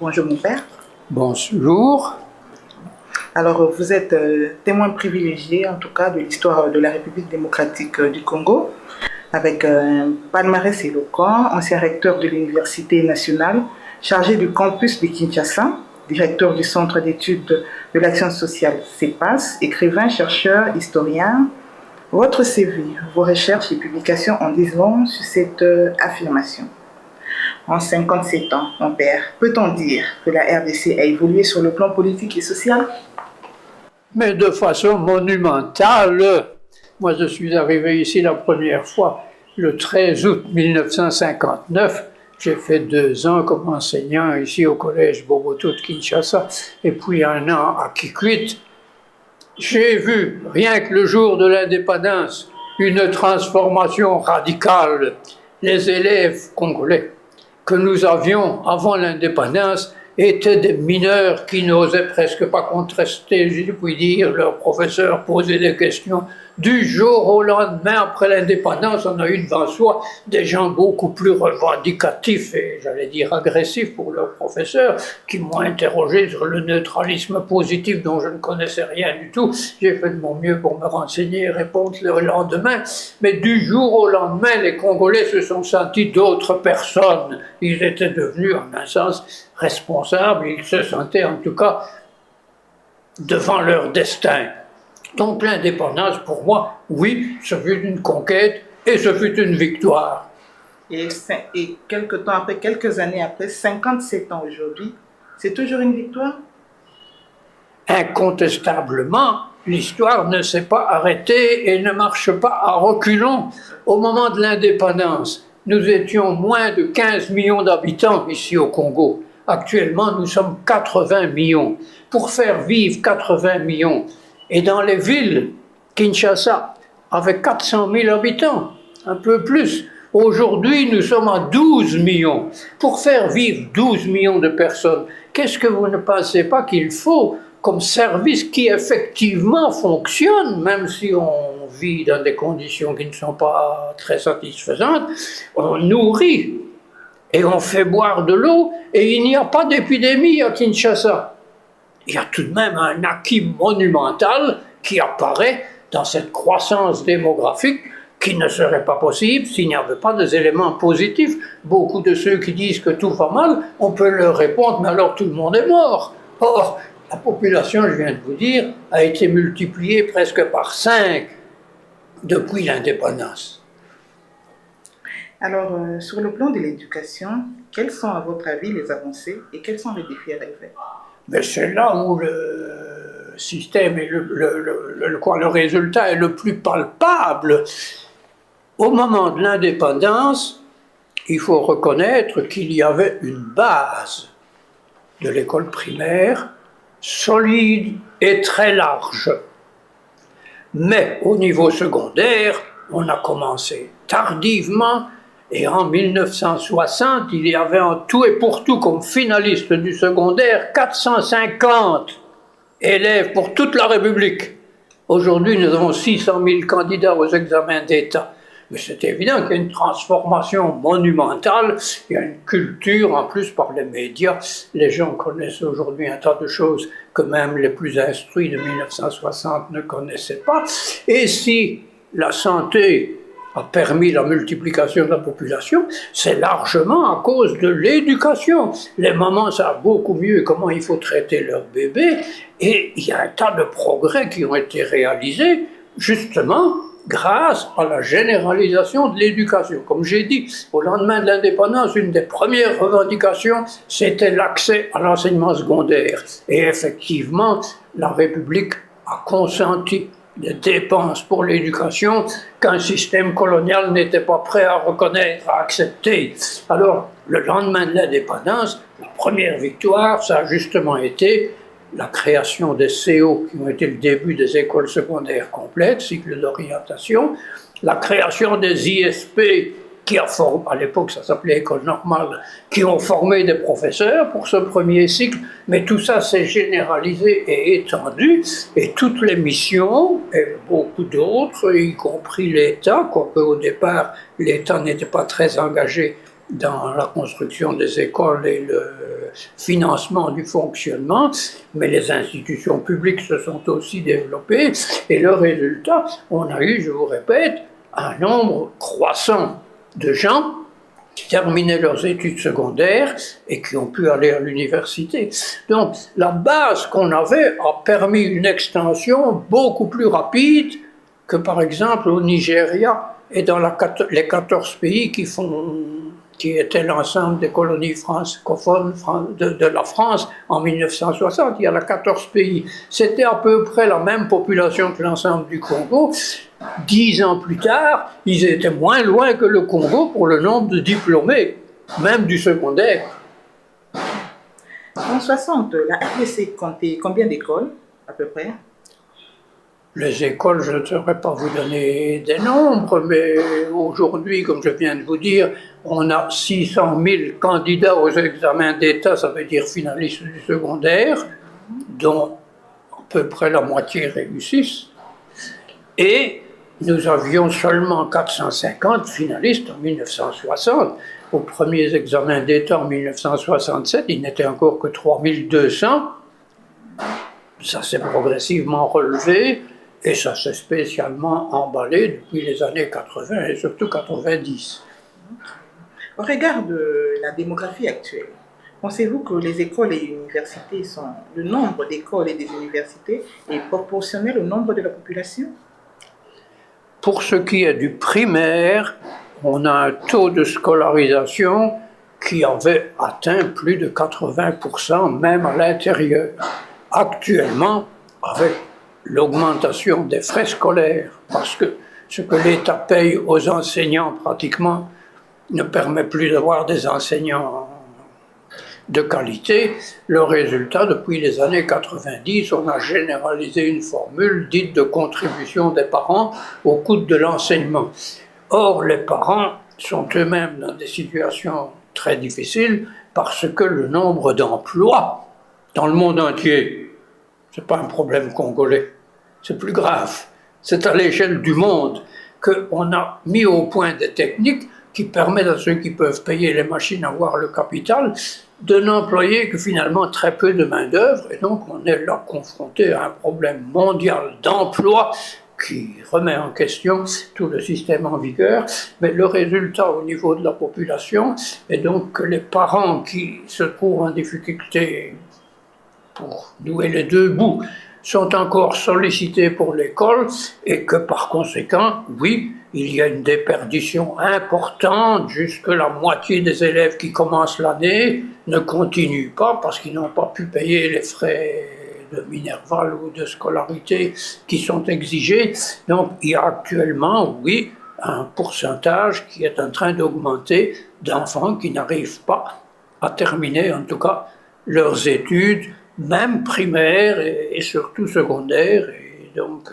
Bonjour mon père. Bonjour. Alors vous êtes témoin privilégié en tout cas de l'histoire de la République démocratique du Congo, avec un palmarès éloquent, ancien recteur de l'Université nationale, chargé du campus de Kinshasa, directeur du Centre d'études de l'action sociale CEPAS, écrivain, chercheur, historien. Votre CV, vos recherches et publications en disent long sur cette affirmation. En 57 ans, mon père, peut-on dire que la RDC a évolué sur le plan politique et social? Mais de façon monumentale. Moi, je suis arrivé ici la première fois le 13 août 1959. J'ai fait 2 ans comme enseignant ici au collège Boboto de Kinshasa et puis 1 an à Kikwit. J'ai vu, rien que le jour de l'indépendance, une transformation radicale. Les élèves congolais que nous avions avant l'indépendance étaient des mineurs qui n'osaient presque pas contester, je puis dire, leurs professeurs posaient des questions. Du jour au lendemain, après l'indépendance, on a eu devant soi des gens beaucoup plus revendicatifs et, j'allais dire, agressifs pour leurs professeurs, qui m'ont interrogé sur le neutralisme positif dont je ne connaissais rien du tout. J'ai fait de mon mieux pour me renseigner et répondre le lendemain. Mais du jour au lendemain, les Congolais se sont sentis d'autres personnes. Ils étaient devenus, en un sens, responsables. Ils se sentaient, en tout cas, devant leur destin. Donc l'indépendance, pour moi, oui, ce fut une conquête et ce fut une victoire. Et quelques années après, 57 ans aujourd'hui, c'est toujours une victoire? Incontestablement, l'histoire ne s'est pas arrêtée et ne marche pas à reculons. Au moment de l'indépendance, nous étions moins de 15 millions d'habitants ici au Congo. Actuellement, nous sommes 80 millions. Pour faire vivre 80 millions, et dans les villes, Kinshasa, avec 400 000 habitants, un peu plus. Aujourd'hui, nous sommes à 12 millions. Pour faire vivre 12 millions de personnes, qu'est-ce que vous ne pensez pas qu'il faut comme service qui effectivement fonctionne, même si on vit dans des conditions qui ne sont pas très satisfaisantes? On nourrit et on fait boire de l'eau et il n'y a pas d'épidémie à Kinshasa. Il y a tout de même un acquis monumental qui apparaît dans cette croissance démographique qui ne serait pas possible s'il n'y avait pas des éléments positifs. Beaucoup de ceux qui disent que tout va mal, on peut leur répondre, mais alors tout le monde est mort. Or, la population, je viens de vous dire, a été multipliée presque par 5 depuis l'indépendance. Alors, sur le plan de l'éducation, quelles sont à votre avis les avancées et quels sont les défis à relever? Mais c'est là où le système et le résultat est le plus palpable. Au moment de l'indépendance, il faut reconnaître qu'il y avait une base de l'école primaire solide et très large. Mais au niveau secondaire, on a commencé tardivement. Et en 1960, il y avait en tout et pour tout comme finalistes du secondaire 450 élèves pour toute la République. Aujourd'hui, nous avons 600 000 candidats aux examens d'État. Mais c'est évident qu'il y a une transformation monumentale, il y a une culture en plus par les médias. Les gens connaissent aujourd'hui un tas de choses que même les plus instruits de 1960 ne connaissaient pas. Et si la santé a permis la multiplication de la population, c'est largement à cause de l'éducation. Les mamans savent beaucoup mieux comment il faut traiter leur bébé, et il y a un tas de progrès qui ont été réalisés, justement, grâce à la généralisation de l'éducation. Comme j'ai dit, au lendemain de l'indépendance, une des premières revendications, c'était l'accès à l'enseignement secondaire. Et effectivement, la République a consenti des dépenses pour l'éducation qu'un système colonial n'était pas prêt à reconnaître, à accepter. Alors, le lendemain de l'indépendance, la première victoire, ça a justement été la création des CO, qui ont été le début des écoles secondaires complètes, cycle d'orientation, la création des ISP, qui a formé, à l'époque ça s'appelait école normale, qui ont formé des professeurs pour ce premier cycle, mais tout ça s'est généralisé et étendu, et toutes les missions, et beaucoup d'autres, y compris l'État, quoique au départ l'État n'était pas très engagé dans la construction des écoles et financement du fonctionnement, mais les institutions publiques se sont aussi développées, et le résultat, on a eu, je vous répète, un nombre croissant de gens qui terminaient leurs études secondaires et qui ont pu aller à l'université. Donc la base qu'on avait a permis une extension beaucoup plus rapide que par exemple au Nigeria et dans les 14 pays qui étaient l'ensemble des colonies francophones de la France en 1960. Il y a 14 pays. C'était à peu près la même population que l'ensemble du Congo. 10 ans plus tard, ils étaient moins loin que le Congo pour le nombre de diplômés, même du secondaire. En 60, la RDC comptait combien d'écoles, à peu près? Les écoles, je ne saurais pas vous donner des nombres, mais aujourd'hui, comme je viens de vous dire, on a 600 000 candidats aux examens d'État, ça veut dire finalistes du secondaire, dont à peu près la moitié réussissent. Et nous avions seulement 450 finalistes en 1960. Aux premiers examens d'État en 1967, il n'était encore que 3200. Ça s'est progressivement relevé. Et ça s'est spécialement emballé depuis les années 80 et surtout 90. Au regard de la démographie actuelle, pensez-vous que les écoles et universités le nombre d'écoles et des universités est proportionnel au nombre de la population? Pour ce qui est du primaire, on a un taux de scolarisation qui avait atteint plus de 80%, même à l'intérieur. Actuellement, avec l'augmentation des frais scolaires, parce que ce que l'État paye aux enseignants pratiquement ne permet plus d'avoir des enseignants de qualité. Le résultat, depuis les années 90, on a généralisé une formule dite de contribution des parents au coût de l'enseignement. Or, les parents sont eux-mêmes dans des situations très difficiles parce que le nombre d'emplois dans le monde entier, ce n'est pas un problème congolais, c'est plus grave. C'est à l'échelle du monde qu'on a mis au point des techniques qui permettent à ceux qui peuvent payer les machines, avoir le capital, de n'employer que finalement très peu de main-d'œuvre. Et donc on est là confronté à un problème mondial d'emploi qui remet en question tout le système en vigueur. Mais le résultat au niveau de la population est donc que les parents qui se trouvent en difficulté pour nouer les deux bouts sont encore sollicités pour l'école et que par conséquent, oui, il y a une déperdition importante, jusque la moitié des élèves qui commencent l'année ne continuent pas parce qu'ils n'ont pas pu payer les frais de minerval ou de scolarité qui sont exigés. Donc il y a actuellement, oui, un pourcentage qui est en train d'augmenter d'enfants qui n'arrivent pas à terminer, en tout cas, leurs études, même primaires et surtout secondaires. Et donc,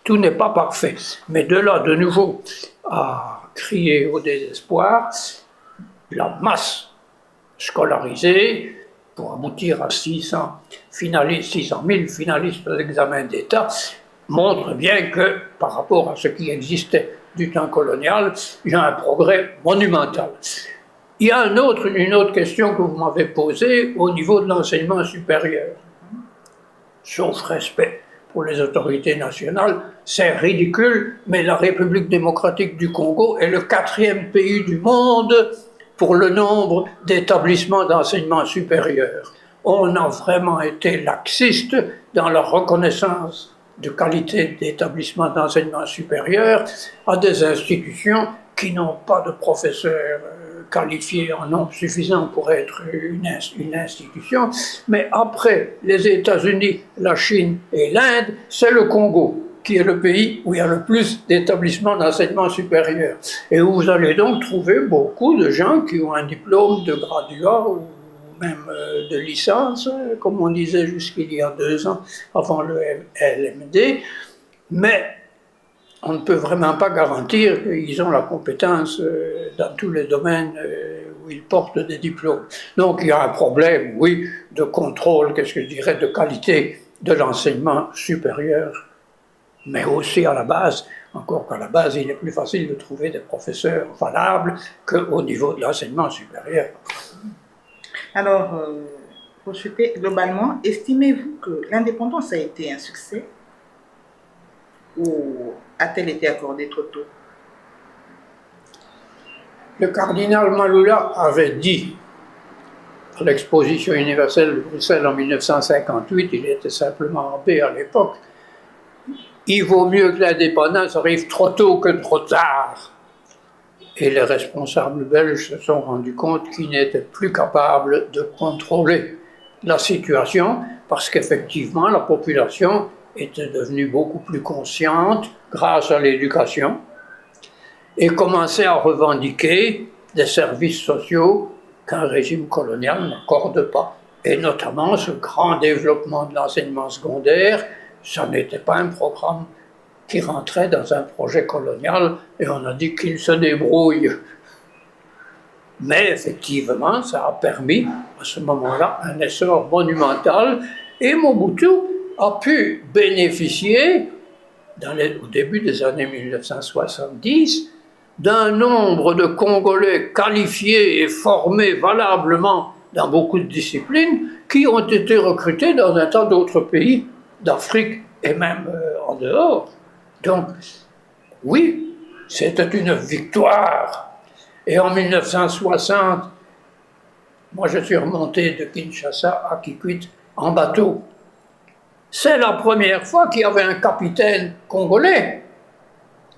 tout n'est pas parfait. Mais de là, de nouveau, à crier au désespoir, la masse scolarisée, pour aboutir à 600 000 finalistes aux examens d'État, montre bien que, par rapport à ce qui existait du temps colonial, il y a un progrès monumental. Il y a une autre question que vous m'avez posée au niveau de l'enseignement supérieur. Sauf respect pour les autorités nationales, c'est ridicule, mais la République démocratique du Congo est le 4e pays du monde pour le nombre d'établissements d'enseignement supérieur. On a vraiment été laxiste dans la reconnaissance de qualité d'établissements d'enseignement supérieur à des institutions qui n'ont pas de professeurs qualifiés en nombre suffisant pour être une institution. Mais après les États-Unis, la Chine et l'Inde, c'est le Congo qui est le pays où il y a le plus d'établissements d'enseignement supérieur. Et où vous allez donc trouver beaucoup de gens qui ont un diplôme de graduat ou même de licence, comme on disait jusqu'il y a 2 ans, avant le LMD, mais on ne peut vraiment pas garantir qu'ils ont la compétence dans tous les domaines où ils portent des diplômes. Donc il y a un problème, oui, de contrôle, qu'est-ce que je dirais, de qualité de l'enseignement supérieur, mais aussi à la base, encore qu'à la base, il est plus facile de trouver des professeurs valables qu'au niveau de l'enseignement supérieur. Alors, pour chuter, globalement, estimez-vous que l'indépendance a été un succès ou a-t-elle été accordée trop tôt? Le cardinal Malula avait dit à l'exposition universelle de Bruxelles en 1958, il était simplement abbé à l'époque, il vaut mieux que l'indépendance arrive trop tôt que trop tard. Et les responsables belges se sont rendus compte qu'ils n'étaient plus capables de contrôler la situation parce qu'effectivement la population était devenue beaucoup plus consciente grâce à l'éducation et commençait à revendiquer des services sociaux qu'un régime colonial n'accorde pas. Et notamment ce grand développement de l'enseignement secondaire, ça n'était pas un programme qui rentrait dans un projet colonial et on a dit qu'il se débrouille. Mais effectivement, ça a permis à ce moment-là un essor monumental et Mobutu a pu bénéficier, au début des années 1970, d'un nombre de Congolais qualifiés et formés valablement dans beaucoup de disciplines qui ont été recrutés dans un tas d'autres pays d'Afrique et même en dehors. Donc, oui, c'était une victoire. Et en 1960, moi je suis remonté de Kinshasa à Kikwit en bateau. C'est la première fois qu'il y avait un capitaine congolais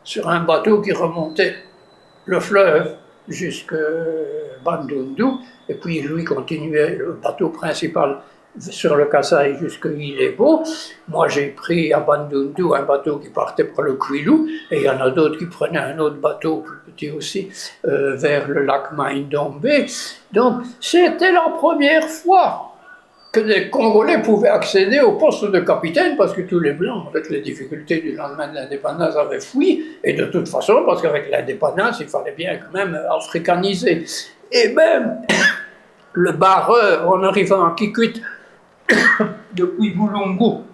sur un bateau qui remontait le fleuve jusqu'à Bandundu, et puis lui continuait le bateau principal sur le Kasaï jusqu'à Ilebo. Moi j'ai pris à Bandundu un bateau qui partait par le Kwilu, et il y en a d'autres qui prenaient un autre bateau, plus petit aussi, vers le lac Maïndombe. Donc c'était la première fois que les Congolais pouvaient accéder au poste de capitaine parce que tous les Blancs, avec les difficultés du lendemain de l'indépendance, avaient fui, et de toute façon, parce qu'avec l'indépendance, il fallait bien quand même africaniser. Et même le barreur, en arrivant à Kikwit, depuis Boulungu,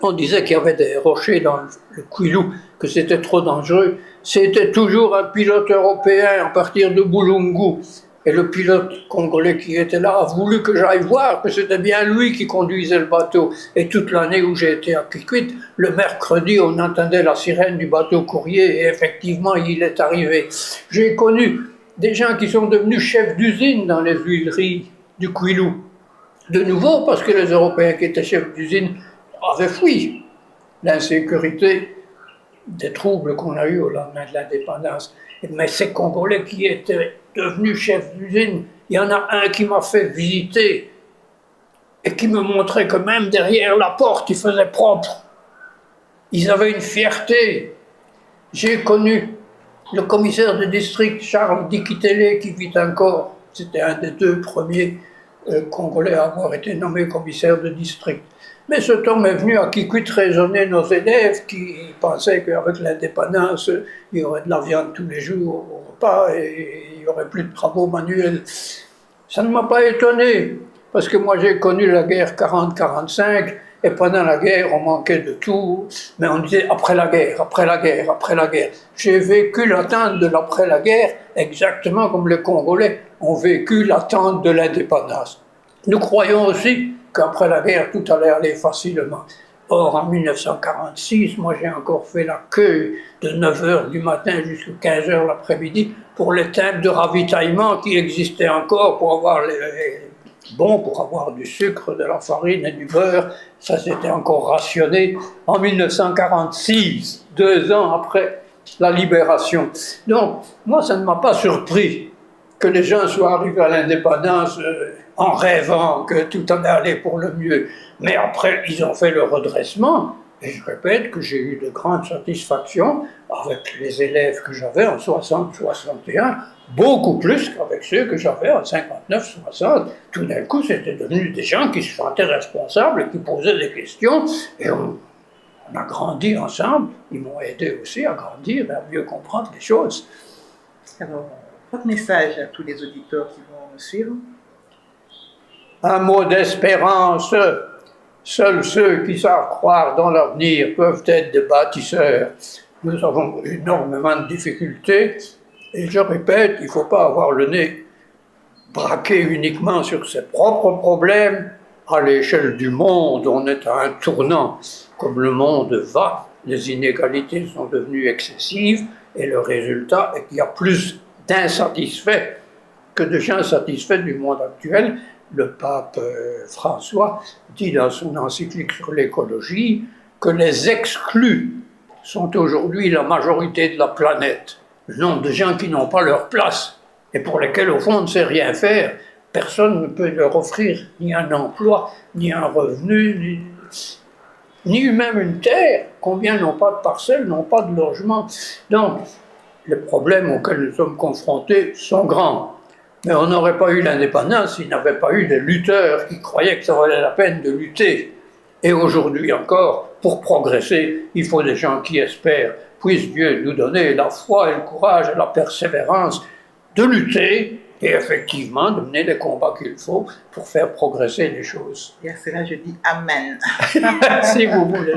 on disait qu'il y avait des rochers dans le Kwilu, que c'était trop dangereux. C'était toujours un pilote européen à partir de Boulungu. Et le pilote congolais qui était là a voulu que j'aille voir que c'était bien lui qui conduisait le bateau. Et toute l'année où j'ai été à Kikwit, le mercredi, on entendait la sirène du bateau courrier et effectivement, il est arrivé. J'ai connu des gens qui sont devenus chefs d'usine dans les huileries du Kwilu. De nouveau, parce que les Européens qui étaient chefs d'usine avaient fui l'insécurité des troubles qu'on a eus au lendemain de l'indépendance. Mais ces Congolais qui étaient devenus chefs d'usine, il y en a un qui m'a fait visiter et qui me montrait que même derrière la porte, ils faisaient propre. Ils avaient une fierté. J'ai connu le commissaire de district, Charles Dikitele, qui vit encore. C'était un des deux premiers Congolais à avoir été nommé commissaire de district. Mais cet homme est venu à Kikwit raisonner nos élèves qui pensaient qu'avec l'indépendance, il y aurait de la viande tous les jours au repas et il n'y aurait plus de travaux manuels. Ça ne m'a pas étonné, parce que moi j'ai connu la guerre 40-45, et pendant la guerre on manquait de tout, mais on disait après la guerre, après la guerre, après la guerre. J'ai vécu l'attente de l'après la guerre exactement comme les Congolais ont vécu l'attente de l'indépendance. Nous croyons aussi qu'après la guerre, tout allait aller facilement. Or, en 1946, moi j'ai encore fait la queue de 9h du matin jusqu'à 15h l'après-midi pour les timbres de ravitaillement qui existaient encore pour avoir pour avoir du sucre, de la farine et du beurre. Ça s'était encore rationné en 1946, 2 ans après la libération. Donc, moi ça ne m'a pas surpris que les gens soient arrivés à l'indépendance en rêvant que tout en allait pour le mieux. Mais après, ils ont fait le redressement, et je répète que j'ai eu de grandes satisfactions avec les élèves que j'avais en 60-61, beaucoup plus qu'avec ceux que j'avais en 59-60. Tout d'un coup, c'était devenu des gens qui se sentaient responsables et qui posaient des questions, et on a grandi ensemble. Ils m'ont aidé aussi à grandir et à mieux comprendre les choses. Alors, votre message à tous les auditeurs qui vont nous suivre? Un mot d'espérance. Seuls ceux qui savent croire dans l'avenir peuvent être des bâtisseurs. Nous avons énormément de difficultés, et je répète, il ne faut pas avoir le nez braqué uniquement sur ses propres problèmes. À l'échelle du monde, on est à un tournant. Comme le monde va, les inégalités sont devenues excessives et le résultat est qu'il y a plus d'insatisfaits que de gens satisfaits du monde actuel. Le pape François dit dans son encyclique sur l'écologie que les exclus sont aujourd'hui la majorité de la planète. Le nombre de gens qui n'ont pas leur place et pour lesquels, au fond, on ne sait rien faire. Personne ne peut leur offrir ni un emploi, ni un revenu, ni même une terre. Combien n'ont pas de parcelles, n'ont pas de logement. Donc, les problèmes auxquels nous sommes confrontés sont grands. Mais on n'aurait pas eu l'indépendance s'il n'y avait pas eu des lutteurs qui croyaient que ça valait la peine de lutter. Et aujourd'hui encore, pour progresser, il faut des gens qui espèrent. Puisse Dieu nous donner la foi et le courage et la persévérance de lutter et effectivement de mener les combats qu'il faut pour faire progresser les choses. Et à cela, je dis Amen. Si vous voulez.